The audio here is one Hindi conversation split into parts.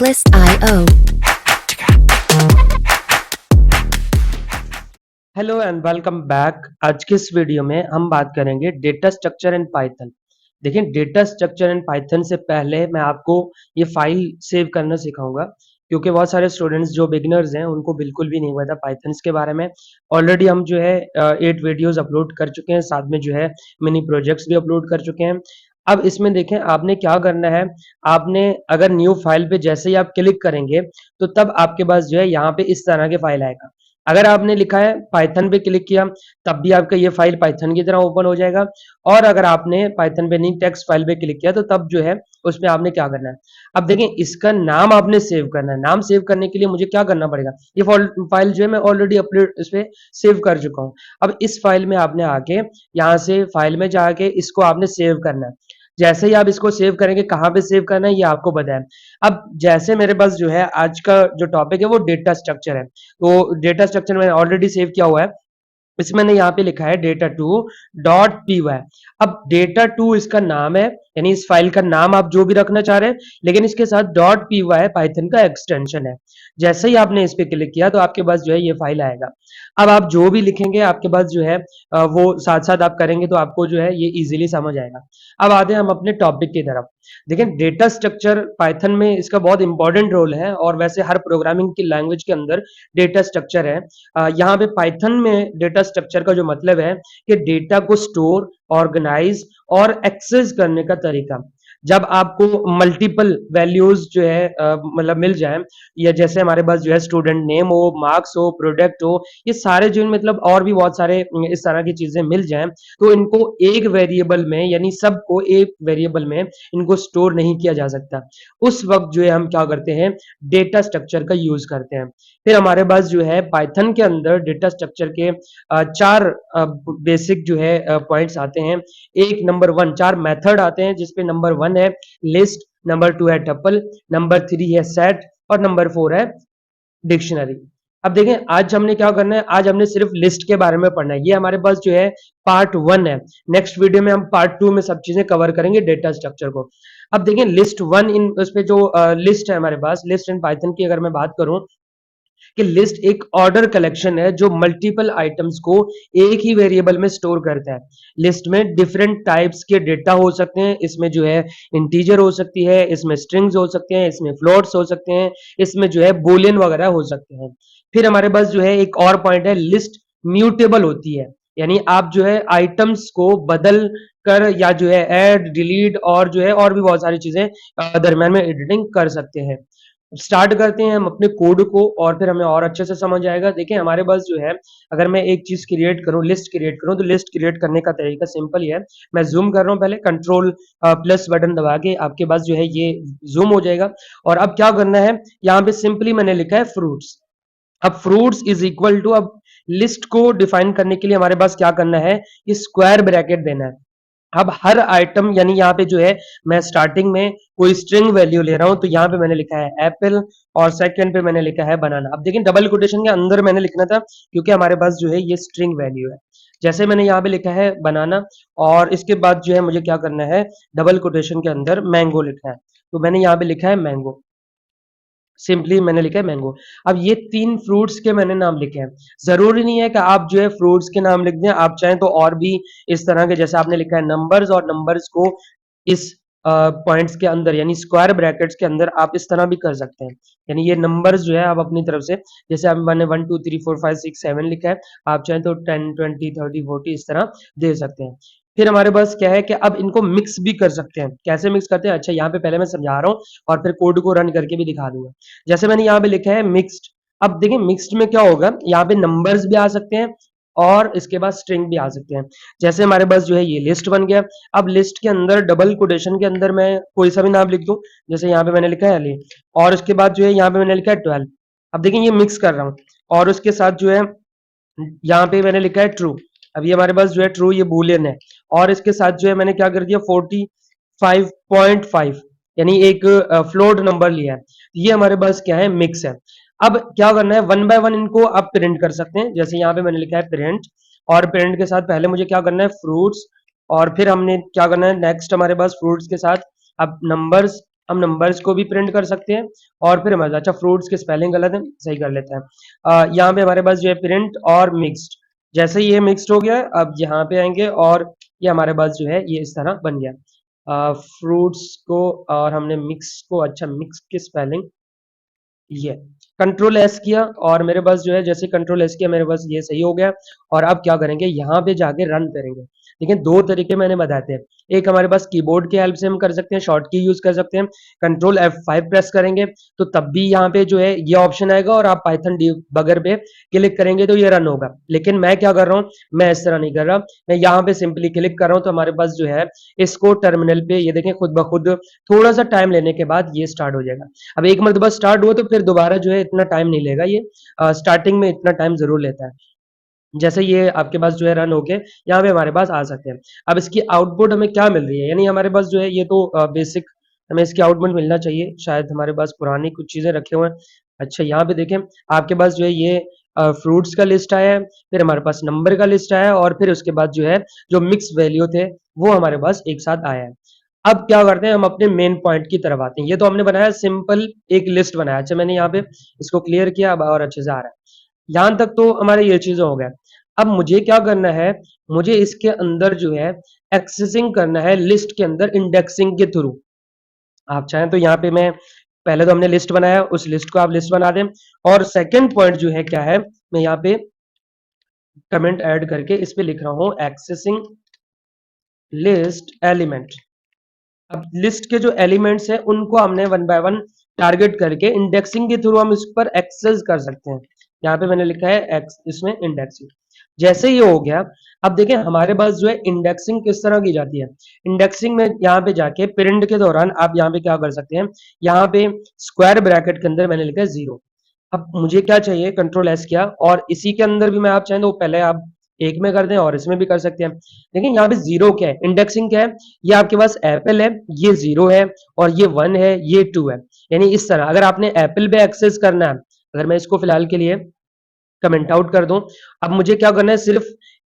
Bliss.io. Hello and welcome back. आज के इस वीडियो में हम बात करेंगे डेटा स्ट्रक्चर इन पाइथन। देखिए, डेटा स्ट्रक्चर इन पाइथन से पहले मैं आपको ये फाइल सेव करना सिखाऊंगा, क्योंकि बहुत सारे स्टूडेंट्स जो बिगिनर्स हैं उनको बिल्कुल भी नहीं पता पाइथन के बारे में। ऑलरेडी हम जो है 8 वीडियोस अपलोड कर चुके हैं, साथ में जो है मिनी प्रोजेक्ट्स भी अपलोड कर चुके हैं। अब इसमें देखें आपने क्या करना है। आपने अगर न्यू फाइल पे जैसे ही आप क्लिक करेंगे तो तब आपके पास जो है यहाँ पे इस तरह के फाइल आएगा। अगर आपने लिखा है पाइथन पे क्लिक किया तब भी आपका ये फाइल पाइथन की तरह ओपन हो जाएगा। और अगर आपने पाइथन पे नहीं टेक्स्ट फाइल पे क्लिक किया तो तब जो है उसमें आपने क्या करना है। अब देखें, इसका नाम आपने सेव करना है। नाम सेव करने के लिए मुझे क्या करना पड़ेगा, ये फाइल जो है मैं ऑलरेडी अपलोड इस पे सेव कर चुका हूँ। अब इस फाइल में आपने आके यहाँ से फाइल में जाके इसको आपने सेव करना है। जैसे ही आप इसको सेव करेंगे, कहाँ पे सेव करना है ये आपको पता है। अब जैसे मेरे पास जो है आज का जो टॉपिक है वो डेटा स्ट्रक्चर है, तो डेटा स्ट्रक्चर मैंने ऑलरेडी सेव किया हुआ है। इसमें मैंने यहाँ पे लिखा है data2.py। अब data2 इसका नाम है, यानी इस फाइल का नाम आप जो भी रखना चाह रहे हैं, लेकिन इसके साथ .py पाइथन का एक्सटेंशन है। जैसे ही आपने इस पे क्लिक किया तो आपके पास जो है ये फाइल आएगा। अब आप जो भी लिखेंगे आपके पास जो है वो साथ साथ आप करेंगे तो आपको जो है ये इजीली समझ आएगा। अब आते हैं हम अपने टॉपिक की तरफ। देखिए, डेटा स्ट्रक्चर पाइथन में इसका बहुत इंपॉर्टेंट रोल है, और वैसे हर प्रोग्रामिंग की लैंग्वेज के अंदर डेटा स्ट्रक्चर है। यहाँ पे पाइथन में डेटा स्ट्रक्चर का जो मतलब है कि डेटा को स्टोर, ऑर्गेनाइज और एक्सेस करने का तरीका। जब आपको मल्टीपल वैल्यूज जो है मतलब मिल जाए, या जैसे हमारे पास जो है स्टूडेंट नेम हो, मार्क्स हो, प्रोडक्ट हो, ये सारे जो मतलब और भी बहुत सारे इस तरह की चीजें मिल जाएं, तो इनको एक वेरिएबल में, यानी सबको एक वेरिएबल में इनको स्टोर नहीं किया जा सकता। उस वक्त जो है हम क्या करते हैं, डेटा स्ट्रक्चर का यूज करते हैं। फिर हमारे पास जो है पाइथन के अंदर डेटा स्ट्रक्चर के चार बेसिक जो है पॉइंट्स आते हैं। एक नंबर 1 चार मेथड आते हैं, जिसपे नंबर 1 है लिस्ट, नंबर 2 है टपल, नंबर 3 है सेट और नंबर 4 है डिक्शनरी। अब देखें, आज हमने क्या करना है, आज हमने सिर्फ लिस्ट के बारे में पढ़ना है। ये हमारे पास जो है पार्ट 1 है। नेक्स्ट वीडियो में हम पार्ट 2 में सब चीजें कवर करेंगे डेटा स्ट्रक्चर को। अब देखें, लिस्ट 1 इन उस पे जो लिस्ट है हमारे पास, लिस्ट इन पाइथन की अगर मैं बात करूं कि लिस्ट एक ऑर्डर कलेक्शन है जो मल्टीपल आइटम्स को एक ही वेरिएबल में स्टोर करता है। लिस्ट में डिफरेंट टाइप्स के डेटा हो सकते हैं। इसमें जो है इंटीजर हो सकती है, इसमें स्ट्रिंग्स हो सकते हैं, इसमें फ्लोट्स हो सकते हैं, इसमें जो है बूलियन वगैरह हो सकते हैं। फिर हमारे पास जो है एक और पॉइंट है, लिस्ट म्यूटेबल होती है, यानी आप जो है आइटम्स को बदल कर या जो है ऐड, डिलीट और जो है और भी बहुत सारी चीजें दरम्यान में एडिटिंग कर सकते हैं। स्टार्ट करते हैं हम अपने कोड को, और फिर हमें और अच्छे से समझ आएगा। देखिए, हमारे पास जो है अगर मैं एक चीज क्रिएट करूं, लिस्ट क्रिएट करूं, तो लिस्ट क्रिएट करने का तरीका सिंपल ही है। मैं जूम कर रहा हूं, पहले कंट्रोल प्लस बटन दबा के आपके पास जो है ये जूम हो जाएगा। और अब क्या करना है, यहाँ पे सिंपली मैंने लिखा है फ्रूट्स। अब फ्रूट्स इज इक्वल टू, अब लिस्ट को डिफाइन करने के लिए हमारे पास क्या करना है, ये स्क्वायर ब्रैकेट देना है। अब हर आइटम, यानी यहाँ पे जो है मैं स्टार्टिंग में कोई स्ट्रिंग वैल्यू ले रहा हूं, तो यहाँ पे मैंने लिखा है एप्पल और सेकंड पे मैंने लिखा है बनाना। अब देखिए, डबल कोटेशन के अंदर मैंने लिखना था, क्योंकि हमारे पास जो है ये स्ट्रिंग वैल्यू है। जैसे मैंने यहाँ पे लिखा है बनाना, और इसके बाद जो है मुझे क्या करना है, डबल कोटेशन के अंदर मैंगो लिखना है, तो मैंने यहाँ पे लिखा है मैंगो। सिंपली मैंने लिखा है मैंगो। अब ये 3 फ्रूट्स के मैंने नाम लिखे हैं। जरूरी नहीं है कि आप जो है फ्रूट्स के नाम लिख दें, आप चाहें तो और भी इस तरह के, जैसे आपने लिखा है नंबर्स, और नंबर्स को इस पॉइंट्स के अंदर, यानी स्क्वायर ब्रैकेट्स के अंदर आप इस तरह भी कर सकते हैं। यानी ये नंबर्स जो है आप अपनी तरफ से, जैसे आप मैंने 1 2 3 4 5 6 7 लिखा है, आप चाहें तो 10 20 30 40 इस तरह दे सकते हैं। फिर हमारे पास क्या है कि अब इनको मिक्स भी कर सकते हैं। कैसे मिक्स करते हैं, अच्छा यहाँ पे पहले मैं समझा रहा हूँ और फिर कोड को रन करके भी दिखा दूंगा। जैसे मैंने यहाँ पे लिखा है मिक्स्ड। अब देखिए, मिक्स्ड में क्या होगा, यहाँ पे नंबर्स भी आ सकते हैं और इसके बाद स्ट्रिंग भी आ सकते हैं। जैसे हमारे पास जो है ये लिस्ट बन गया। अब लिस्ट के अंदर डबल कोटेशन के अंदर मैं कोई सा भी नाम लिख दूं, जैसे यहाँ पे मैंने लिखा है अली, और उसके बाद जो है यहाँ पे मैंने लिखा है 12। अब देखिए, ये मिक्स कर रहा हूँ, और उसके साथ जो है यहाँ पे मैंने लिखा है ट्रू। अब ये हमारे पास जो है ट्रू, ये बूलियन है, और इसके साथ जो है मैंने क्या कर दिया 45.5, यानी एक फ्लोट नंबर लिया है। ये हमारे पास क्या है, मिक्स है। अब क्या करना है, वन बाय वन इनको आप प्रिंट कर सकते हैं। जैसे यहाँ पे मैंने लिखा है प्रिंट, और प्रिंट के साथ पहले मुझे क्या करना है फ्रूट्स, और फिर हमने क्या करना है नेक्स्ट, हमारे पास फ्रूट्स के साथ अब नंबर्स, हम नंबर्स को भी प्रिंट कर सकते हैं और फिर हमारे अच्छा फ्रूट्स के स्पेलिंग गलत है, सही कर लेते हैं। यहाँ पे हमारे पास जो है प्रिंट और मिक्स्ड, जैसे ही ये मिक्स्ड हो गया अब यहाँ पे आएंगे और ये हमारे पास जो है ये इस तरह बन गया फ्रूट्स को, और हमने मिक्स को, अच्छा मिक्स की स्पेलिंग ये कंट्रोल एस किया और मेरे पास जो है जैसे कंट्रोल एस किया मेरे पास ये सही हो गया। और अब क्या करेंगे यहाँ पे जाके रन करेंगे। देखिए दो तरीके मैंने बताए थे, एक हमारे पास कीबोर्ड की हेल्प से हम कर सकते हैं, शॉर्ट की यूज कर सकते हैं, कंट्रोल F5 प्रेस करेंगे तो तब भी यहाँ पे जो है ये ऑप्शन आएगा और आप पाइथन डिबगर पे क्लिक करेंगे तो ये रन होगा। लेकिन मैं क्या कर रहा हूँ, मैं इस तरह नहीं कर रहा, मैं यहाँ पे सिंपली क्लिक कर रहा हूँ तो हमारे पास जो है इसको टर्मिनल पे ये देखें खुद ब खुद थोड़ा सा टाइम लेने के बाद ये स्टार्ट हो जाएगा। अब एक मरतबा स्टार्ट हुआ तो फिर दोबारा जो है इतना टाइम नहीं लेगा ये, स्टार्टिंग में इतना टाइम जरूर लेता है। जैसे ये आपके पास जो है रन होके यहाँ पे हमारे पास आ सकते हैं। अब इसकी आउटपुट हमें क्या मिल रही है, यानी हमारे पास जो है ये तो बेसिक हमें इसकी आउटपुट मिलना चाहिए, शायद हमारे पास पुरानी कुछ चीजें रखे हुए हैं। अच्छा यहाँ पे देखें आपके पास जो है ये फ्रूट्स का लिस्ट आया है, फिर हमारे पास नंबर का लिस्ट आया है और फिर उसके बाद जो है जो मिक्स वैल्यू थे वो हमारे पास एक साथ आया है। अब क्या करते हैं हम अपने मेन पॉइंट की तरफ आते हैं। ये तो हमने बनाया सिंपल एक लिस्ट बनाया, अच्छा मैंने यहाँ पे इसको क्लियर किया अब और अच्छे से आ रहा है। यहां तक तो हमारे ये चीजें हो गए। अब मुझे क्या करना है, मुझे इसके अंदर जो है एक्सेसिंग करना है लिस्ट के अंदर इंडेक्सिंग के थ्रू। आप चाहें तो यहाँ पे मैं पहले तो हमने लिस्ट बनाया उस लिस्ट को आप लिस्ट बना दें, और सेकंड पॉइंट जो है क्या है, मैं यहाँ पे कमेंट ऐड करके इस पे लिख रहा हूं एक्सेसिंग लिस्ट एलिमेंट। अब लिस्ट के जो एलिमेंट्स हैं उनको हमने वन बाय वन टारगेट करके इंडेक्सिंग के थ्रू हम इस पर एक्सेस कर सकते हैं। यहाँ पे मैंने लिखा है एक्स, इसमें इंडेक्सिंग। जैसे ये हो गया अब देखें हमारे पास जो है इंडेक्सिंग किस तरह की जाती है। इंडेक्सिंग में यहाँ पे जाके प्रिंट के दौरान आप यहाँ पे क्या कर सकते हैं, यहाँ पे स्क्वायर ब्रैकेट के अंदर मैंने लिखा है 0। अब मुझे क्या चाहिए, कंट्रोल एस किया और इसी के अंदर भी मैं आप चाहें तो पहले आप एक में कर दें और इसमें भी कर सकते हैं। लेकिन यहाँ पे 0 क्या है, इंडेक्सिंग क्या है, ये आपके पास एप्पल है, ये 0 है और ये 1 है, ये 2 है। यानी इस तरह अगर आपने एप्पल पे एक्सेस करना है, अगर मैं इसको फिलहाल के लिए कमेंट आउट कर दूं, अब मुझे क्या करना है सिर्फ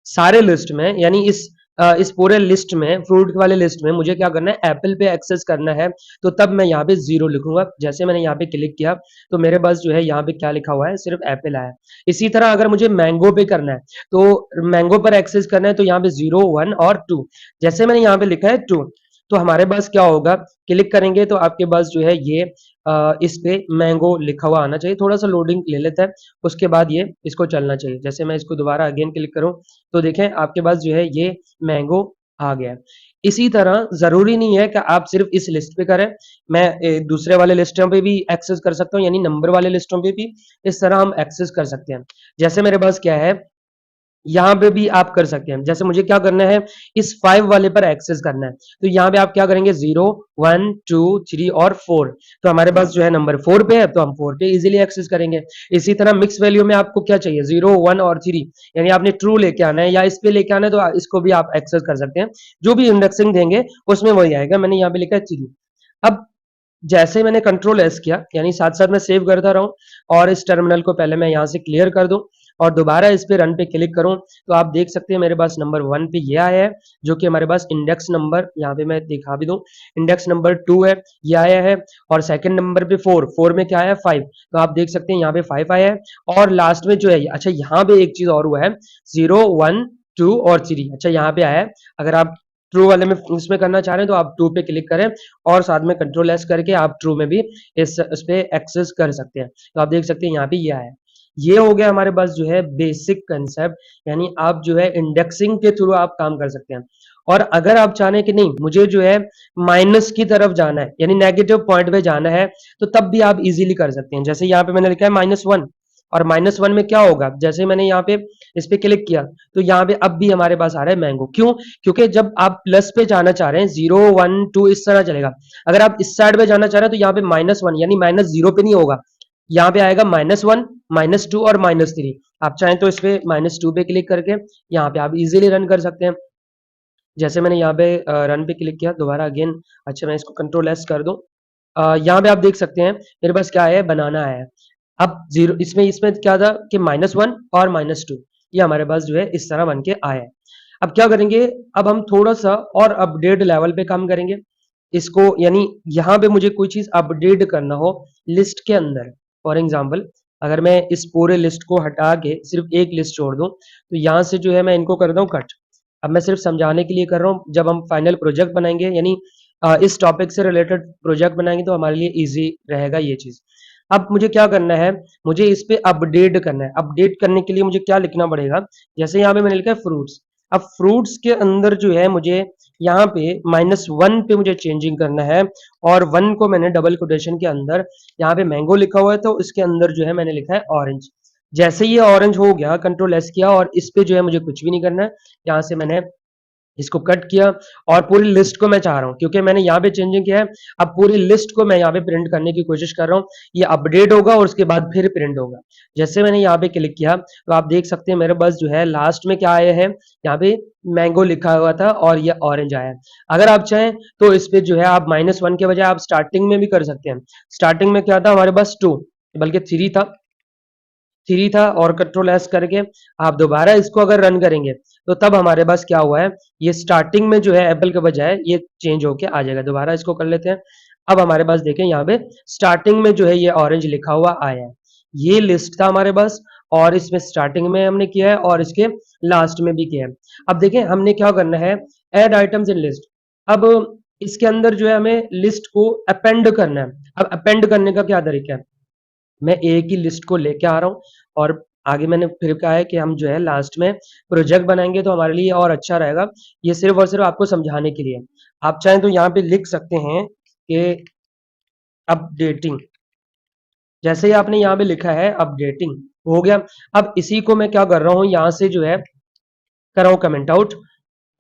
सारे लिस्ट में, यानी इस पूरे लिस्ट में फ्रूट वाले लिस्ट में मुझे क्या करना है एप्पल पे एक्सेस करना है, तो तब मैं यहाँ पे 0 लिखूंगा। जैसे मैंने यहाँ पे क्लिक किया तो मेरे पास जो है यहाँ पे क्या लिखा हुआ है, सिर्फ एप्पल आया। इसी तरह अगर मुझे मैंगो पे करना है तो मैंगो पर एक्सेस करना है तो यहाँ पे 0 1 और 2, जैसे मैंने यहाँ पे लिखा है 2 तो हमारे पास क्या होगा, क्लिक करेंगे तो आपके पास जो है ये इस पे मैंगो लिखा हुआ आना चाहिए। थोड़ा सा लोडिंग ले लेता है उसके बाद ये इसको चलना चाहिए। जैसे मैं इसको दोबारा अगेन क्लिक करूं तो देखें आपके पास जो है ये मैंगो आ गया। इसी तरह जरूरी नहीं है कि आप सिर्फ इस लिस्ट पे करें, मैं दूसरे वाले लिस्टों पे भी एक्सेस कर सकता हूं, यानी नंबर वाले लिस्टों पे भी इस तरह हम एक्सेस कर सकते हैं। जैसे मेरे पास क्या है यहाँ पे भी आप कर सकते हैं। जैसे मुझे क्या करना है, इस 5 वाले पर एक्सेस करना है तो यहाँ पे आप क्या करेंगे 0 1 2 3 और 4, तो हमारे पास जो है नंबर 4 पे है तो हम 4 पे इजीली एक्सेस करेंगे। इसी तरह मिक्स वैल्यू में आपको क्या चाहिए 0 1 और 3, यानी आपने ट्रू लेके आना है या इस पे लेके आना है तो इसको भी आप एक्सेस कर सकते हैं। जो भी इंडेक्सिंग देंगे उसमें वही आएगा। मैंने यहाँ पे लिखा है 3। अब जैसे मैंने कंट्रोल एस किया यानी साथ साथ मैं सेव करता रहूं और इस टर्मिनल को पहले मैं यहां से क्लियर कर दूं और दोबारा इस पे रन पे क्लिक करूं तो आप देख सकते हैं मेरे पास नंबर 1 पे ये आया है, जो कि हमारे पास इंडेक्स नंबर, यहाँ पे मैं दिखा भी दूं, इंडेक्स नंबर 2 है ये आया है। और सेकंड नंबर पे 4 में क्या आया है 5, तो आप देख सकते हैं यहाँ पे 5 आया है। और लास्ट में जो है अच्छा यहाँ पे एक चीज और हुआ है 0 1 2 और 3, अच्छा यहाँ पे आया है। अगर आप ट्रू वाले में इसमें करना चाह रहे हैं तो आप 2 पे क्लिक करें और साथ में कंट्रोल एस करके आप ट्रू में भी इस पे एक्सेस कर सकते हैं। तो आप देख सकते हैं यहाँ पे ये आया। ये हो गया हमारे पास जो है बेसिक कंसेप्ट, यानी आप जो है इंडेक्सिंग के थ्रू आप काम कर सकते हैं। और अगर आप चाहें कि नहीं मुझे जो है माइनस की तरफ जाना है यानी नेगेटिव पॉइंट पे जाना है तो तब भी आप इजीली कर सकते हैं। जैसे यहाँ पे मैंने लिखा है -1 और -1 में क्या होगा, जैसे मैंने यहाँ पे इस पे क्लिक किया तो यहाँ पे अब भी हमारे पास आ रहा है मैंगो। क्यों, क्योंकि जब आप प्लस पे जाना चाह रहे हैं 0 1 2 इस तरह चलेगा। अगर आप इस साइड पे जाना चाह रहे हैं तो यहाँ पे -1 यानी -0 पे नहीं होगा, यहाँ पे आएगा -1 -2 और -3। आप चाहें तो इस पे -2 पे क्लिक करके यहाँ पे आप इजीली रन कर सकते हैं। जैसे मैंने यहाँ पे रन पे क्लिक किया दोबारा अगेन, अच्छा मैं इसको कंट्रोल एस कर दूं, यहाँ पे आप देख सकते हैं मेरे पास क्या है, बनाना है। अब 0 इसमें इसमें क्या था कि -1 और -2 ये हमारे पास जो है इस तरह बन के आया है। अब क्या करेंगे, अब हम थोड़ा सा और अपडेट लेवल पे काम करेंगे। इसको यानी यहाँ पे मुझे कोई चीज़ अपडेट करना हो लिस्ट के अंदर, फॉर एग्ज़ाम्पल अगर मैं इस पूरे लिस्ट को हटा के सिर्फ़ एक लिस्ट छोड़ दूँ, तो यहाँ से जो है मैं इनको कर दूँ कट। अब मैं सिर्फ़ समझाने के लिए कर रहा हूँ, जब हम फाइनल प्रोजेक्ट बनाएँगे यानी इस टॉपिक से रिलेटेड प्रोजेक्ट बनाएँगे तो हमारे लिए ईज़ी रहेगा ये चीज़। अब मुझे क्या करना है, मुझे इस पे अपडेट करना है। अपडेट करने के लिए मुझे क्या लिखना पड़ेगा, जैसे यहाँ पे मैंने लिखा है फ्रूट्स। अब फ्रूट्स के अंदर जो है मुझे यहाँ पे -1 पे मुझे चेंजिंग करना है और 1 को मैंने डबल कोटेशन के अंदर यहाँ पे मैंगो लिखा हुआ है तो इसके अंदर जो है मैंने लिखा है ऑरेंज। जैसे ये ऑरेंज हो गया, कंट्रोल एस किया और इस पे जो है मुझे कुछ भी नहीं करना है। यहाँ से मैंने इसको कट किया और पूरी लिस्ट को मैं चाह रहा हूँ क्योंकि मैंने यहाँ पे चेंजिंग किया है। अब पूरी लिस्ट को मैं यहाँ पे प्रिंट करने की कोशिश कर रहा हूँ। ये अपडेट होगा और उसके बाद फिर प्रिंट होगा। जैसे मैंने यहाँ पे क्लिक किया तो आप देख सकते हैं मेरे पास जो है लास्ट में क्या आया है, यहाँ पे मैंगो लिखा हुआ था और ये ऑरेंज आया है। अगर आप चाहें तो इस पे जो है आप -1 के बजाय आप स्टार्टिंग में भी कर सकते हैं। स्टार्टिंग में क्या था हमारे पास 2 बल्कि 3 था, 3 था और कंट्रोल एस करके आप दोबारा इसको अगर रन करेंगे तो तब हमारे पास क्या हुआ है, ये स्टार्टिंग में जो है एप्पल के बजाय ये चेंज होके आ जाएगा। दोबारा इसको कर लेते हैं। अब हमारे पास देखें यहाँ पे स्टार्टिंग में जो है ये ऑरेंज लिखा हुआ आया है। ये लिस्ट था हमारे पास और इसमें स्टार्टिंग में हमने किया है और इसके लास्ट में भी किया है। अब देखें हमने क्या करना है, ऐड आइटम्स इन लिस्ट। अब इसके अंदर जो है हमें लिस्ट को अपेंड करना है। अब अपेंड करने का क्या तरीका है, मैं एक ही लिस्ट को लेके आ रहा हूँ और आगे मैंने फिर कहा है कि हम जो है लास्ट में प्रोजेक्ट बनाएंगे तो हमारे लिए और अच्छा रहेगा। ये सिर्फ और सिर्फ आपको समझाने के लिए। आप चाहें तो यहाँ पे लिख सकते हैं कि अपडेटिंग। जैसे ही आपने यहाँ पे लिखा है अपडेटिंग हो गया। अब इसी को मैं क्या कर रहा हूँ, यहाँ से जो है कर रहा हूँ कमेंट आउट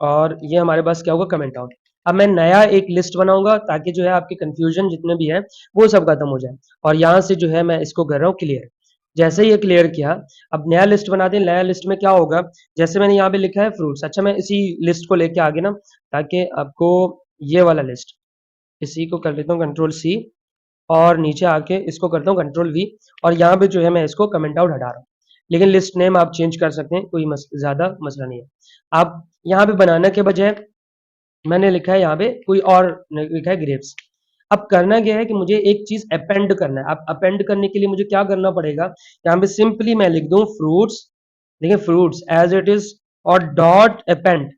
और ये हमारे पास क्या होगा कमेंट आउट। अब मैं नया एक लिस्ट बनाऊंगा ताकि जो है आपके कंफ्यूजन जितने भी है वो सब खत्म हो जाए और यहाँ से जो है मैं इसको कर रहा हूँ क्लियर। जैसे ये क्लियर किया, अब नया लिस्ट बना दें। नया लिस्ट में क्या होगा, जैसे मैंने यहाँ पे लिखा है फ्रूट्स। अच्छा मैं इसी लिस्ट को लेके आगे ना, ताकि आपको ये वाला लिस्ट, इसी को कर लेता हूँ कंट्रोल सी और नीचे आके इसको करता हूँ कंट्रोल वी और यहाँ पे जो है मैं इसको कमेंट आउट हटा रहा हूँ। लेकिन लिस्ट नेम आप चेंज कर सकते हैं, कोई ज्यादा मसला नहीं है। आप यहाँ पे बनाना के बजाय मैंने लिखा है यहाँ पे कोई और लिखा है ग्रेप्स। अब करना क्या है कि मुझे एक चीज अपेंड करना है। अब अपेंड करने के लिए मुझे क्या करना पड़ेगा, यहाँ पे सिंपली मैं लिख दूं फ्रूट्स। देखिए फ्रूट्स एज इट इज और डॉट अपेंड,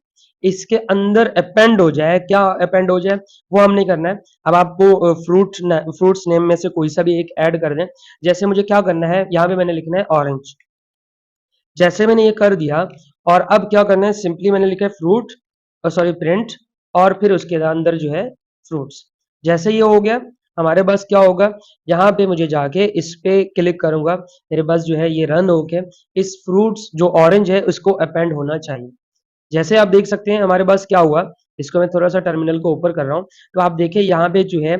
इसके अंदर अपेंड हो जाए। क्या अपेंड हो जाए वो हम नहीं करना है। अब आपको फ्रूट्स नेम में से कोई सा भी एक ऐड कर दें। जैसे मुझे क्या करना है, यहाँ पे मैंने लिखना है ऑरेंज। जैसे मैंने ये कर दिया और अब क्या करना है, सिंपली मैंने लिखा है फ्रूट सॉरी प्रिंट और फिर उसके अंदर जो है फ्रूट्स। जैसे ये हो गया हमारे पास क्या होगा, यहाँ पे मुझे जाके इस पे क्लिक करूंगा, मेरे पास जो है ये रन होके इस फ्रूट्स जो ऑरेंज है उसको अपेंड होना चाहिए। जैसे आप देख सकते हैं हमारे पास क्या हुआ, इसको मैं थोड़ा सा टर्मिनल को ऊपर कर रहा हूँ तो आप देखिए यहाँ पे जो है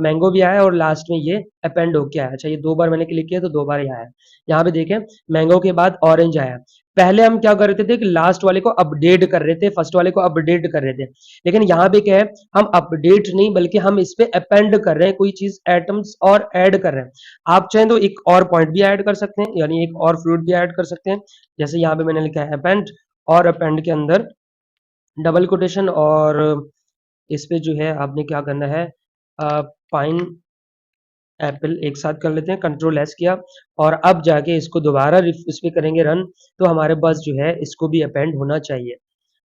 मैंगो भी आया और लास्ट में ये अपेंड होके आया। अच्छा ये 2 बार मैंने क्लिक किया तो 2 बार ये आया। यहाँ पे देखें मैंगो के बाद ऑरेंज आया। पहले हम क्या कर रहे थे कि लास्ट वाले को अपडेट कर रहे थे, फर्स्ट वाले को अपडेट कर रहे थे। लेकिन यहाँ पे क्या है, हम अपडेट नहीं बल्कि हम इस पे अपेंड कर रहे हैं, कोई चीज एटम्स और ऐड कर रहे हैं। आप चाहें तो एक और पॉइंट भी ऐड कर सकते हैं, यानी एक और फ्रूट भी ऐड कर सकते हैं। जैसे यहाँ पे मैंने लिखा है अपेंड और अपेंड के अंदर डबल कोटेशन और इस पे जो है आपने क्या करना है, पाइन एप्पल एक साथ कर लेते हैं, कंट्रोल एस किया और अब जाके इसको दोबारा इस पे करेंगे रन तो हमारे पास जो है इसको भी अपेंड होना चाहिए।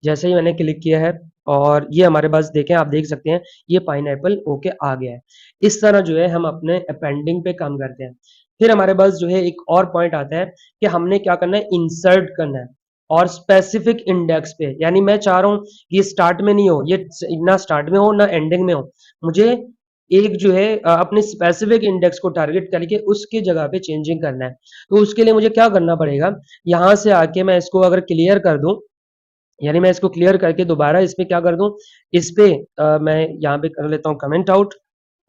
जैसे ही मैंने क्लिक किया है और ये हमारे पास देखें, आप देख सकते हैं ये पाइनएप्पल ओके आ गया है। इस तरह जो है हम अपने अपेंडिंग पे काम करते हैं। फिर हमारे पास जो है एक और पॉइंट आता है कि हमने क्या करना है, इंसर्ट करना है और स्पेसिफिक इंडेक्स पे। यानी मैं चाह रहा हूँ ये स्टार्ट में नहीं हो, ये ना स्टार्ट में हो ना एंडिंग में हो। मुझे एक जो है अपने स्पेसिफिक इंडेक्स को टारगेट करके उसकी जगह पे चेंजिंग करना है। तो उसके लिए मुझे क्या करना पड़ेगा, यहाँ से आके मैं इसको अगर क्लियर कर दूं, यानी मैं इसको क्लियर करके दोबारा इस पे क्या कर दूं, इस पे मैं यहाँ पे कर लेता हूँ कमेंट आउट।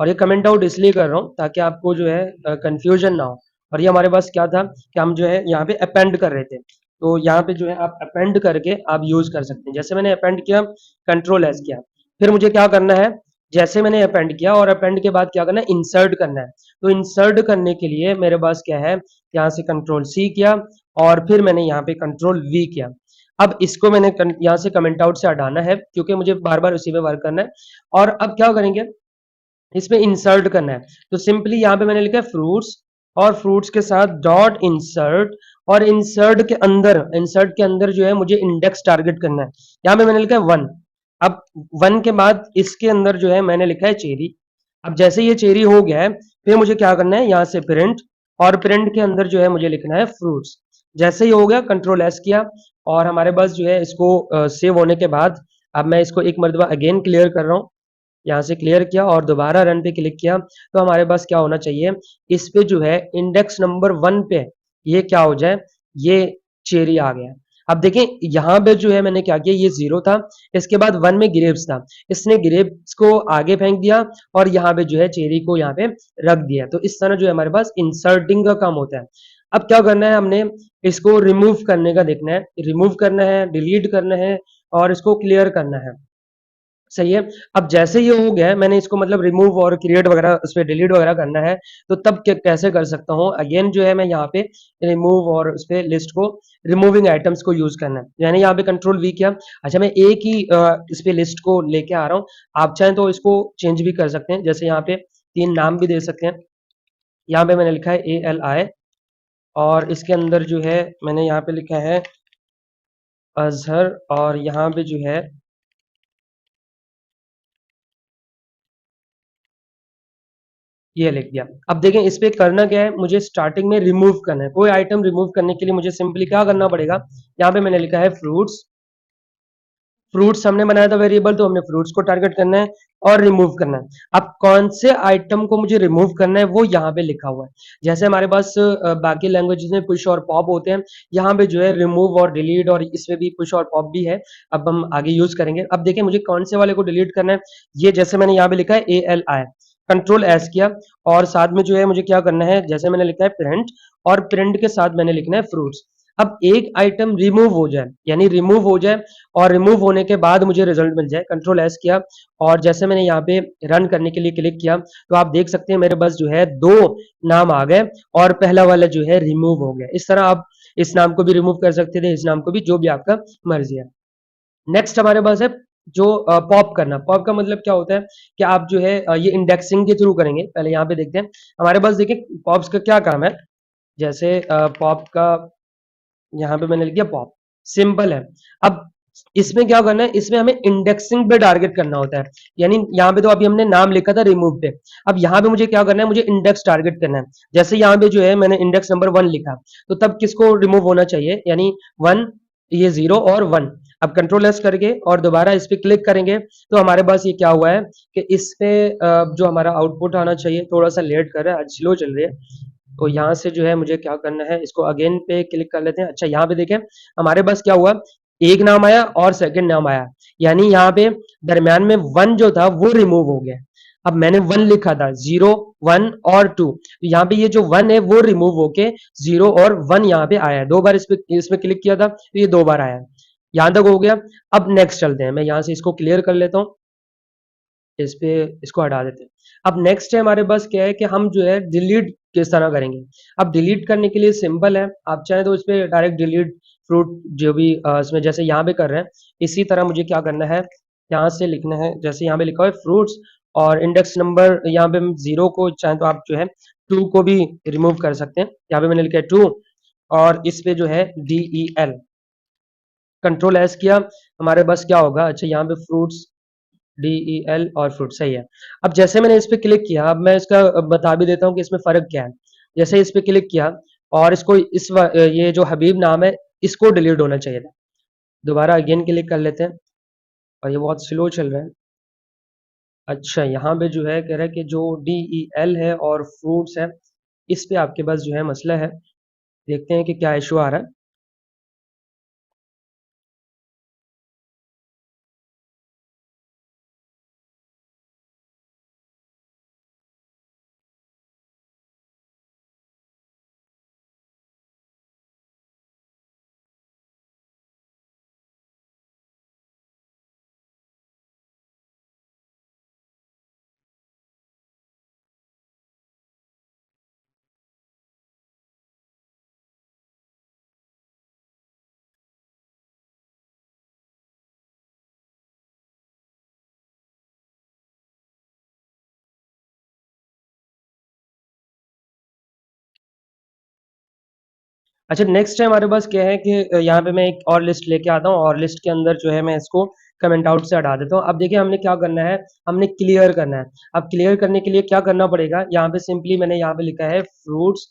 और ये कमेंट आउट इसलिए कर रहा हूँ ताकि आपको जो है कंफ्यूजन ना हो। और ये हमारे पास क्या था कि हम जो है यहाँ पे अपेंड कर रहे थे, तो यहाँ पे जो है आप अपेंड करके आप यूज कर सकते हैं। जैसे मैंने अपेंड किया, कंट्रोल एस किया, फिर मुझे क्या करना है, जैसे मैंने अपेंड किया और अपेंड के बाद क्या करना है, इंसर्ट करना है। तो इंसर्ट करने के लिए मेरे पास क्या है, यहाँ से कंट्रोल सी किया और फिर मैंने यहाँ पे कंट्रोल वी किया। अब इसको मैंने यहाँ से कमेंट आउट से हटाना है क्योंकि मुझे बार बार उसी में वर्क करना है। और अब क्या करेंगे, इसमें इंसर्ट करना है। तो सिंपली यहाँ पे मैंने लिखा है फ्रूट्स, और फ्रूट्स के साथ डॉट इंसर्ट, और इंसर्ट के अंदर जो है मुझे इंडेक्स टारगेट करना है। यहाँ पे मैंने लिखा है 1। अब 1 के बाद इसके अंदर जो है मैंने लिखा है चेरी। अब जैसे ये चेरी हो गया है, फिर मुझे क्या करना है, यहाँ से प्रिंट, और प्रिंट के अंदर जो है मुझे लिखना है फ्रूट्स। जैसे ही हो गया, कंट्रोल एस किया, और हमारे पास जो है इसको सेव होने के बाद अब मैं इसको एक मरतबा अगेन क्लियर कर रहा हूँ। यहाँ से क्लियर किया और दोबारा रन पे क्लिक किया, तो हमारे पास क्या होना चाहिए, इस पे जो है इंडेक्स नंबर 1 पे ये क्या हो जाए, ये चेरी आ गया। अब देखें यहाँ पे जो है मैंने क्या किया, ये 0 था, इसके बाद 1 में ग्रेप्स था, इसने ग्रेप्स को आगे फेंक दिया और यहाँ पे जो है चेरी को यहाँ पे रख दिया। तो इस तरह जो है हमारे पास इंसर्टिंग का काम होता है। अब क्या करना है, हमने इसको रिमूव करने का देखना है, रिमूव करना है, डिलीट करना है, और इसको क्लियर करना है। सही है। अब जैसे ये हो गया है, मैंने इसको मतलब रिमूव और क्रिएट वगैरह उस पे डिलीट वगैरह करना है, तो तब कैसे कर सकता हूँ, अगेन जो है मैं यहाँ पे रिमूव और उस पे लिस्ट को रिमूविंग आइटम्स को यूज करना है, यानी यहाँ पे कंट्रोल वी किया। अच्छा, मैं एक ही इस पे लिस्ट को लेके आ रहा हूँ, आप चाहें तो इसको चेंज भी कर सकते हैं, जैसे यहाँ पे 3 नाम भी दे सकते हैं। यहाँ पे मैंने लिखा है ALI, और इसके अंदर जो है मैंने यहाँ पे लिखा है अजहर, और यहाँ पे जो है ये लिख दिया। अब देखें इस पे करना क्या है, मुझे स्टार्टिंग में रिमूव करना है, कोई आइटम रिमूव करने के लिए मुझे सिंपली क्या करना पड़ेगा, यहाँ पे मैंने लिखा है फ्रूट्स। फ्रूट्स हमने बनाया था वेरिएबल, तो हमने फ्रूट्स को टारगेट करना है और रिमूव करना है। अब कौन से आइटम को मुझे रिमूव करना है वो यहाँ पे लिखा हुआ है। जैसे हमारे पास बाकी लैंग्वेजेस में पुश और पॉप होते हैं, यहाँ पे जो है रिमूव और डिलीट, और इसमें भी पुश और पॉप भी है। अब हम आगे यूज करेंगे। अब देखें मुझे कौन से वाले को डिलीट करना है, ये जैसे मैंने यहाँ पे लिखा है ALI, कंट्रोल एस किया, और साथ में जो है मुझे क्या करना है, जैसे मैंने लिखा है प्रिंट, और प्रिंट के साथ मैंने लिखना है फ्रूट्स। अब एक आइटम रिमूव हो जाए, यानी रिमूव हो जाए, और रिमूव होने के बाद मुझे रिजल्ट मिल जाए, कंट्रोल एस किया, और जैसे मैंने यहाँ पे रन करने के लिए क्लिक किया, तो आप देख सकते हैं मेरे पास जो है 2 नाम आ गए, और पहला वाला जो है रिमूव हो गया। इस तरह आप इस नाम को भी रिमूव कर सकते थे, इस नाम को भी, जो भी आपका मर्जी है। नेक्स्ट हमारे पास है जो पॉप करना। पॉप का मतलब क्या होता है कि आप जो है ये इंडेक्सिंग के थ्रू करेंगे। पहले यहाँ पे देखते हैं, हमारे पास देखिए पॉप्स का क्या काम है। जैसे पॉप का यहाँ पे मैंने लिख दिया पॉप, सिंपल है। अब इसमें क्या करना है, इसमें हमें इंडेक्सिंग पे टारगेट करना होता है, यानी यहाँ पे तो अभी हमने नाम लिखा था रिमूव पे, अब यहाँ पे मुझे क्या करना है, मुझे इंडेक्स टारगेट करना है। जैसे यहाँ पे जो है मैंने इंडेक्स नंबर 1 लिखा, तो तब किसको रिमूव होना चाहिए, यानी 1, ये 0 और 1। अब कंट्रोल एस करके और दोबारा इस पे क्लिक करेंगे, तो हमारे पास ये क्या हुआ है कि इस पे जो हमारा आउटपुट आना चाहिए, थोड़ा सा लेट कर रहा है, आज स्लो चल रही है। तो यहाँ से जो है मुझे क्या करना है, इसको अगेन पे क्लिक कर लेते हैं। अच्छा, यहाँ पे देखें हमारे पास क्या हुआ, एक नाम आया और सेकंड नाम आया, यानी यहाँ पे दरमियान में 1 जो था वो रिमूव हो गया। अब मैंने 1 लिखा था, 0, 1 और 2, तो यहाँ पे ये जो 1 है वो रिमूव होके 0 और 1 यहाँ पे आया है। 2 बार इस पे क्लिक किया था, तो ये 2 बार आया है। यहाँ तक हो गया। अब नेक्स्ट चलते हैं, मैं यहाँ से इसको क्लियर कर लेता हूँ, इस पे इसको हटा देते हैं। अब नेक्स्ट है हमारे पास क्या है कि हम जो है डिलीट किस तरह करेंगे। अब डिलीट करने के लिए सिंपल है, आप चाहें तो इस पे डायरेक्ट डिलीट फ्रूट जो भी इसमें जैसे यहाँ पे कर रहे हैं, इसी तरह मुझे क्या करना है, यहाँ से लिखना है, जैसे यहाँ पे लिखा हुआ है फ्रूट्स, और इंडेक्स नंबर यहाँ पे 0 को चाहें तो आप जो है 2 को भी रिमूव कर सकते हैं। यहाँ पे मैंने लिखा है 2, और इस पे जो है DEL, कंट्रोल एस किया, हमारे पास क्या होगा, अच्छा यहाँ पे फ्रूट्स, DEL और फ्रूट, सही है। अब जैसे मैंने इस पे क्लिक किया, अब मैं इसका बता भी देता हूँ कि इसमें फ़र्क क्या है। जैसे इस पे क्लिक किया, और इसको ये जो हबीब नाम है, इसको डिलीट होना चाहिए था। दोबारा अगेन क्लिक कर लेते हैं, और ये बहुत स्लो चल रहा है। अच्छा, यहाँ पे जो है कह रहा है कि जो DEL है और फ्रूट्स है, इस पे आपके पास जो है मसला है। देखते हैं कि क्या इशू आ रहा है। अच्छा, नेक्स्ट है हमारे पास क्या है कि यहाँ पे मैं एक और लिस्ट लेके आता हूँ और लिस्ट के अंदर जो है मैं इसको कमेंट आउट से हटा देता हूँ। अब देखिए हमने क्या करना है, हमने क्लियर करना है। अब क्लियर करने के लिए क्या करना पड़ेगा, यहाँ पे सिंपली मैंने यहाँ पे लिखा है फ्रूट्स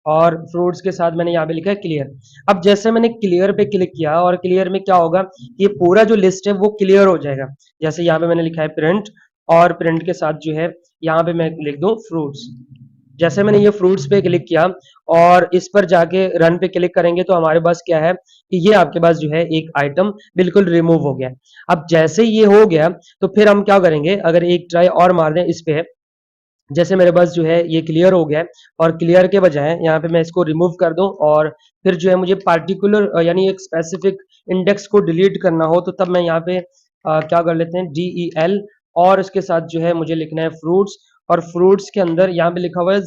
और फ्रूट्स के साथ मैंने यहाँ पे लिखा है क्लियर। अब जैसे मैंने क्लियर पे क्लिक किया और क्लियर में क्या होगा, ये पूरा जो लिस्ट है वो क्लियर हो जाएगा। जैसे यहाँ पे मैंने लिखा है प्रिंट और प्रिंट के साथ जो है यहाँ पे मैं लिख दूँ फ्रूट्स। जैसे मैंने ये फ्रूट्स पे क्लिक किया और इस पर जाके रन पे क्लिक करेंगे तो हमारे पास क्या है कि ये आपके पास जो है एक आइटम बिल्कुल रिमूव हो गया। अब जैसे ये हो गया तो फिर हम क्या करेंगे, अगर एक ट्राई और मार दें इस पे, जैसे मेरे पास जो है ये क्लियर हो गया है और क्लियर के बजाय यहाँ पे मैं इसको रिमूव कर दूं और फिर जो है मुझे पार्टिकुलर यानी एक स्पेसिफिक इंडेक्स को डिलीट करना हो तो तब मैं यहाँ पे क्या कर लेते हैं DEL और इसके साथ जो है मुझे लिखना है फ्रूट्स और फ्रूट्स के अंदर यहाँ पे लिखा हुआ है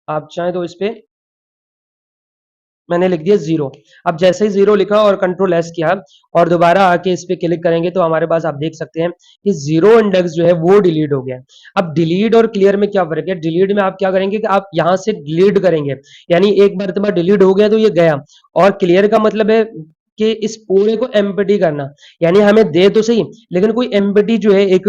आप चाहें तो इस पे मैंने लिख दिया 0। अब जैसे ही 0 लिखा और कंट्रोल एस किया और दोबारा आके इस पे क्लिक करेंगे तो हमारे पास आप देख सकते हैं कि 0 इंडेक्स जो है वो डिलीट हो गया। अब डिलीट और क्लियर में क्या फर्क है, डिलीट में आप क्या करेंगे कि आप यहां से डिलीट करेंगे, यानी एक मरतबा डिलीट हो गया तो ये गया, और क्लियर का मतलब है कि इस पूरे को एम्प्टी करना, यानी हमें दे तो सही लेकिन कोई एम्प्टी जो है एक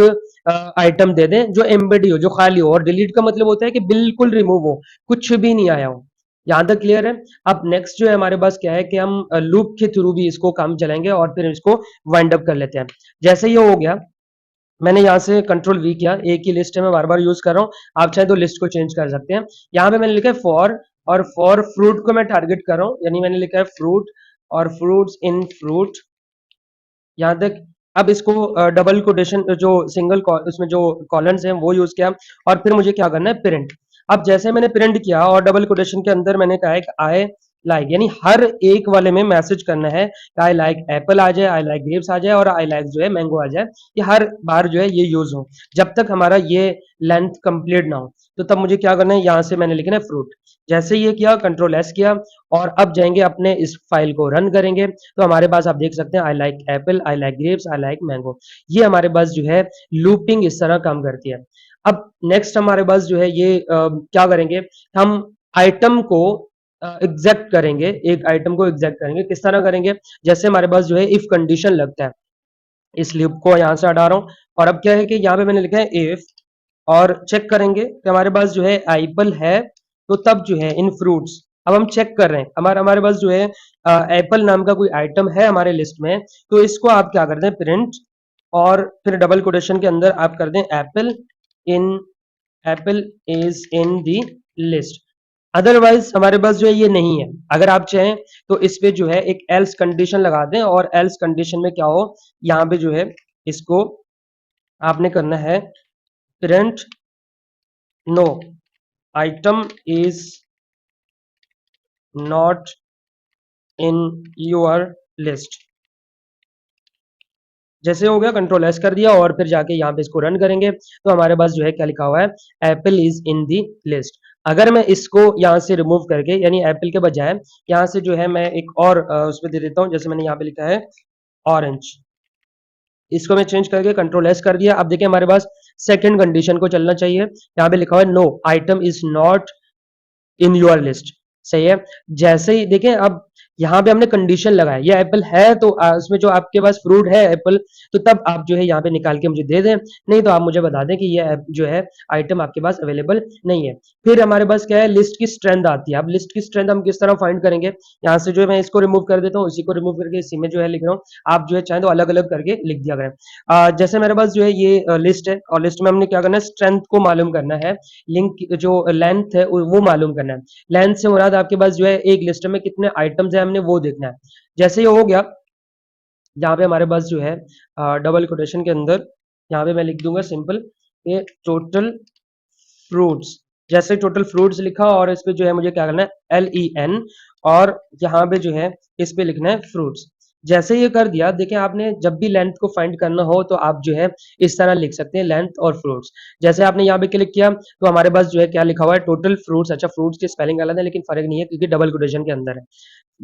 आइटम दे दें जो एम्प्टी हो, जो खाली हो। और डिलीट का मतलब होता है कि बिल्कुल रिमूव हो, कुछ भी नहीं आया हो। यहां तक क्लियर है। अब नेक्स्ट जो है हमारे पास क्या है कि हम लूप के थ्रू भी इसको काम चलाएंगे और फिर इसको वाइंड अप कर लेते हैं। जैसे ये हो गया, मैंने यहाँ से कंट्रोल वी किया, एक ही लिस्ट है मैं बार बार यूज कर रहा हूँ, आप चाहे तो लिस्ट को चेंज कर सकते हैं। यहाँ पे मैंने लिखा है फॉर, और फॉर फ्रूट को मैं टारगेट कर रहा हूँ, यानी मैंने लिखा है फ्रूट और फ्रूट्स इन फ्रूट, यहाँ तक। अब इसको डबल कोटेशन जो सिंगल उसमें जो कॉलम्स हैं वो यूज किया और फिर मुझे क्या करना है प्रिंट। अब जैसे मैंने प्रिंट किया और डबल कोटेशन के अंदर मैंने कहा है कि आई लाइक, यानी हर एक वाले में मैसेज करना है आई लाइक एप्पल आ जाए, आई लाइक ग्रेप्स आ जाए और आई लाइक जो है मैंगो आ जाए, ये हर बार जो है ये यूज हो। जब तक हमारा ये लेंथ कंप्लीट ना हो तो तब मुझे क्या करना है, यहाँ से मैंने लिखना है फ्रूट। जैसे ये किया कंट्रोल एस किया और अब जाएंगे अपने इस फाइल को रन करेंगे तो हमारे पास आप देख सकते हैं I like Apple, I like grapes, I like mango. ये हमारे पास जो है लूपिंग इस तरह काम करती है। अब नेक्स्ट हमारे पास जो है ये क्या करेंगे, हम आइटम को एग्जैक्ट करेंगे, एक आइटम को एग्जैक्ट करेंगे। किस तरह करेंगे, जैसे हमारे पास जो है इफ कंडीशन लगता है, इस लूप को यहां से हटा रहा हूं और अब क्या है कि यहाँ पे मैंने लिखा है इफ, और चेक करेंगे कि हमारे पास जो है एप्पल है तो तब जो है इन फ्रूट्स, अब हम चेक कर रहे हैं हमारे हमारे पास जो है एप्पल नाम का कोई आइटम है हमारे लिस्ट में, तो इसको आप क्या करते हैं प्रिंट और फिर डबल कोटेशन के अंदर आप कर दें apple in, Apple is in the list. Otherwise हमारे पास जो है ये नहीं है। अगर आप चाहें तो इस पे जो है एक एल्स कंडीशन लगा दें और एल्स कंडीशन में क्या हो, यहाँ पे जो है इसको आपने करना है print no item is not in your list. जैसे हो गया कंट्रोल एस कर दिया और फिर जाके यहाँ पे इसको रन करेंगे तो हमारे पास जो है क्या लिखा हुआ है Apple is in the list. अगर मैं इसको यहाँ से रिमूव करके यानी एप्पल के बजाय यहाँ से जो है मैं एक और उसमें दे देता हूँ, जैसे मैंने यहाँ पे लिखा है ऑरेंज, इसको मैं चेंज करके कंट्रोल एस कर दिया। अब देखिए हमारे पास सेकंड कंडीशन को चलना चाहिए, यहाँ पे लिखा हुआ है no item is not in your list. सही है। जैसे ही देखें अब यहाँ पे हमने कंडीशन लगाया ये एप्पल है तो उसमें जो आपके पास फ्रूट है एप्पल, तो तब आप जो है यहाँ पे निकाल के मुझे दे दें, नहीं तो आप मुझे बता दें कि ये जो है आइटम आपके पास अवेलेबल नहीं है। फिर हमारे पास क्या है लिस्ट की स्ट्रेंथ आती है। अब लिस्ट की स्ट्रेंथ हम किस तरह फाइंड करेंगे, यहाँ से जो है मैं इसको रिमूव कर देता हूँ, इसी को रिमूव करके इसी में जो है लिख रहा हूँ, आप जो है चाहे तो अलग अलग करके लिख दिया करें। जैसे मेरे पास जो है ये लिस्ट है और लिस्ट में हमने क्या करना है स्ट्रेंथ को मालूम करना है, लिंक जो लेंथ है वो मालूम करना है। लेंथ से मुराद आपके पास जो है एक लिस्ट में कितने आइटम्स है हमने वो देखना है। जैसे ये हो गया, यहाँ पे हमारे पास जो है डबल कोटेशन के अंदर यहाँ पे मैं लिख दूंगा सिंपल ये टोटल फ्रूट्स। जैसे टोटल फ्रूट्स लिखा और इस पे जो है मुझे क्या करना है LEN और यहाँ पे जो है इस पे लिखना है फ्रूट्स। जैसे ये कर दिया, देखिए आपने जब भी लेंथ को फाइंड करना हो तो आप जो है इस तरह लिख सकते हैं लेंथ और फ्रूट्स। जैसे आपने यहाँ पे क्लिक किया तो हमारे पास जो है क्या लिखा हुआ है टोटल फ्रूट्स। अच्छा फ्रूट्स की स्पेलिंग अलग है लेकिन फर्क नहीं है क्योंकि डबल कोटेशन के अंदर है,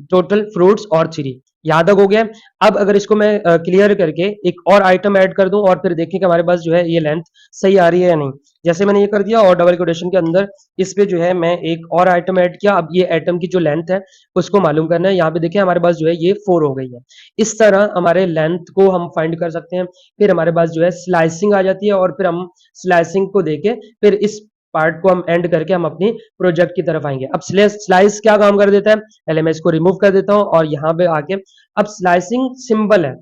टोटल फ्रूट्स और 3। यहाँ तक हो गया। अब अगर इसको मैं क्लियर करके एक और आइटम ऐड कर दूं और फिर देखें कि हमारे पास जो है ये लेंथ सही आ रही है या नहीं। जैसे मैंने ये कर दिया और डबल कोटेशन के अंदर इस पे जो है मैं एक और आइटम ऐड किया। अब ये आइटम की जो लेंथ है उसको मालूम करना है। यहाँ पे देखिए हमारे पास जो है ये 4 हो गई है। इस तरह हमारे लेंथ को हम फाइंड कर सकते हैं। फिर हमारे पास जो है स्लाइसिंग आ जाती है और फिर हम स्लाइसिंग को देके फिर इस पार्ट को हम एंड करके हम अपनी प्रोजेक्ट की तरफ आएंगे। अब स्लाइस क्या काम कर देता है, पहले मैं इसको रिमूव कर देता हूं और यहाँ पे आके अब स्लाइसिंग सिंबल है,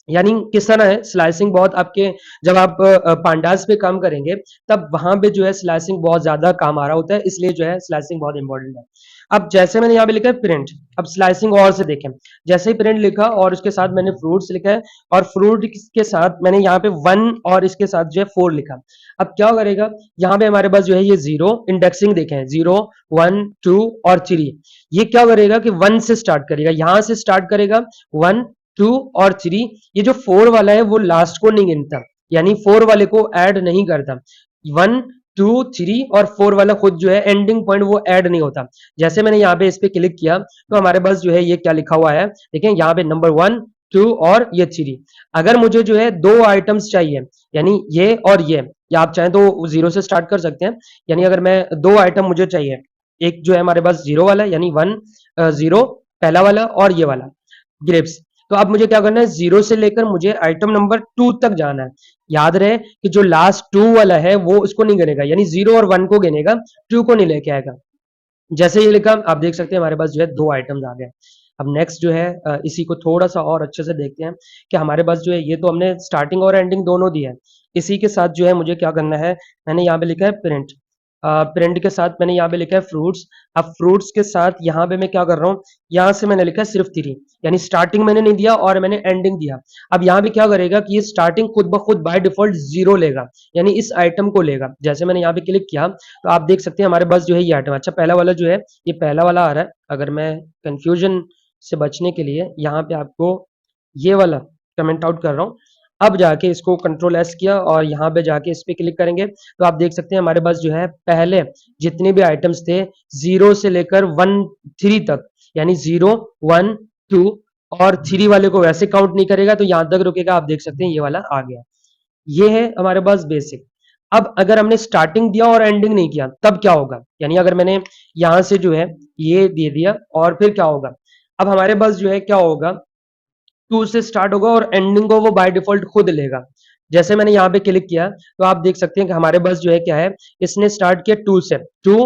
यानी किस तरह है स्लाइसिंग बहुत आपके जब आप पांडास पे काम करेंगे तब वहां पे जो है स्लाइसिंग बहुत ज्यादा काम आ रहा होता है, इसलिए जो है स्लाइसिंग बहुत इंपॉर्टेंट है। अब जैसे मैंने यहाँ पे लिखा है प्रिंट, अब स्लाइसिंग और से देखें, जैसे ही प्रिंट लिखा और उसके साथ मैंने फ्रूट्स लिखा है और फ्रूट के साथ मैंने यहाँ पे 1 और इसके साथ जो है 4 लिखा। अब क्या करेगा, यहाँ पे हमारे पास जो है ये 0 इंडेक्सिंग देखें 0 1 2 और 3, ये क्या करेगा कि 1 से स्टार्ट करेगा, यहां से स्टार्ट करेगा 1 2 और 3। ये जो 4 वाला है वो लास्ट को नहीं गिनता, यानी 4 वाले को ऐड नहीं करता। 1 2 3 और 4 वाला खुद जो है एंडिंग पॉइंट वो ऐड नहीं होता। जैसे मैंने यहाँ पे इस पे क्लिक किया तो हमारे पास जो है ये क्या लिखा हुआ है, देखें यहाँ पे नंबर 1 2 और ये 3। अगर मुझे जो है 2 आइटम्स चाहिए, यानी ये और ये, या आप चाहें तो 0 से स्टार्ट कर सकते हैं, यानी अगर मैं 2 आइटम मुझे चाहिए, एक जो है हमारे पास 0 वाला यानी 1 0 पहला वाला और ये वाला ग्रेप्स, तो अब मुझे क्या करना है, 0 से लेकर मुझे आइटम नंबर 2 तक जाना है। याद रहे कि जो लास्ट 2 वाला है वो उसको नहीं गिनेगा, यानी 0 और 1 को गिनेगा, 2 को नहीं लेके आएगा। जैसे ये लिखा आप देख सकते हैं हमारे पास जो है 2 आइटम्स आ गए। अब नेक्स्ट जो है इसी को थोड़ा सा और अच्छे से देखते हैं कि हमारे पास जो है ये तो हमने स्टार्टिंग और एंडिंग दोनों दी है। इसी के साथ जो है मुझे क्या करना है, मैंने यहाँ पे लिखा है प्रिंट, प्रिंट के साथ मैंने यहाँ पे लिखा है फ्रूट्स। अब फ्रूट्स के साथ यहाँ पे मैं क्या कर रहा हूँ, यहाँ से मैंने लिखा है सिर्फ 3, यानी स्टार्टिंग मैंने नहीं दिया और मैंने एंडिंग दिया। अब यहाँ पे क्या करेगा कि ये स्टार्टिंग खुद ब खुद बाय डिफॉल्ट 0 लेगा, यानी इस आइटम को लेगा। जैसे मैंने यहाँ पे क्लिक किया तो आप देख सकते हैं हमारे पास जो है ये आइटम, अच्छा पहला वाला जो है ये पहला वाला आ रहा है। अगर मैं कंफ्यूजन से बचने के लिए यहाँ पे आपको ये वाला कमेंट आउट कर रहा हूँ, अब जाके इसको कंट्रोल एस किया और यहाँ पे जाके इस पे क्लिक करेंगे तो आप देख सकते हैं हमारे पास जो है पहले जितने भी आइटम्स थे 0 से लेकर 1 3 तक, यानी 0 1 2 और 3 वाले को वैसे काउंट नहीं करेगा, तो यहां तक रुकेगा। आप देख सकते हैं ये वाला आ गया। ये है हमारे पास बेसिक। अब अगर हमने स्टार्टिंग दिया और एंडिंग नहीं किया तब क्या होगा, यानी अगर मैंने यहां से जो है ये दे दिया और फिर क्या होगा, अब हमारे पास जो है क्या होगा, 2 से स्टार्ट होगा और एंडिंग को वो बाय डिफॉल्ट खुद लेगा। जैसे मैंने यहाँ पे क्लिक किया तो आप देख सकते हैं कि हमारे पास जो है क्या है, इसने स्टार्ट किया 2 से 2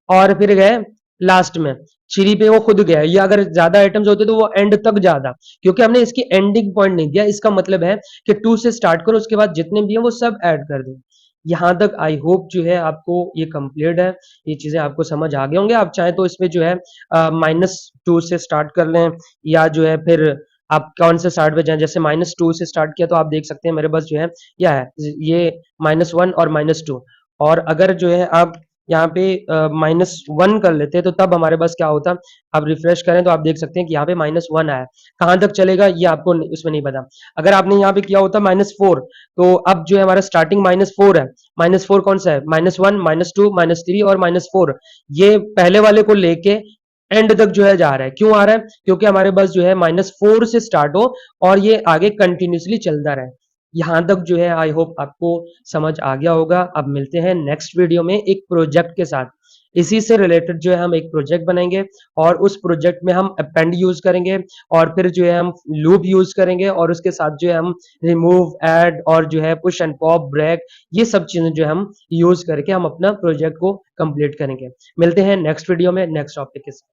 और फिर गए लास्ट में 3 पे वो खुद गया। ये अगर ज्यादा आइटम्स होते तो वो एंड तक जाता, क्योंकि हमने इसकी एंडिंग पॉइंट नहीं दिया। इसका मतलब है कि 2 से स्टार्ट करो, उसके बाद जितने भी है वो सब ऐड कर दो। यहाँ तक आई होप जो है आपको ये कंप्लीट है, ये चीजें आपको समझ आ गए होंगे। आप चाहें तो इसमें जो है -2 से स्टार्ट कर लें, या जो है फिर आप कौन से स्टार्ट पे जाएं, जैसे -2 से स्टार्ट किया तो आप देख सकते हैं मेरे पास जो है क्या है, ये -1 और -2। और अगर जो है आप यहाँ पे -1 कर लेते तो तब हमारे पास क्या होता, आप रिफ्रेश करें तो आप देख सकते हैं कि यहाँ पे -1 आया। कहाँ तक चलेगा ये आपको उसमें नहीं पता। अगर आपने यहाँ पे किया होता -4, तो अब जो है हमारा स्टार्टिंग -4 है। -4 कौन सा है, -1 -2 -3 और -4, ये पहले वाले को लेके एंड तक जो है जा रहा है। क्यों आ रहा है, क्योंकि हमारे पास जो है -4 से स्टार्ट हो और ये आगे कंटिन्यूसली चलता रहे। यहां तक जो है आई होप आपको समझ आ गया होगा। अब मिलते हैं नेक्स्ट वीडियो में एक प्रोजेक्ट के साथ। इसी से रिलेटेड जो है हम एक प्रोजेक्ट बनाएंगे और उस प्रोजेक्ट में हम अपेंड यूज करेंगे और फिर जो है हम लूप यूज करेंगे और उसके साथ जो है हम रिमूव ऐड और जो है पुश एंड पॉप ब्रेक, ये सब चीजें जो है हम यूज करके हम अपना प्रोजेक्ट को कंप्लीट करेंगे। मिलते हैं नेक्स्ट वीडियो में नेक्स्ट टॉपिक के साथ।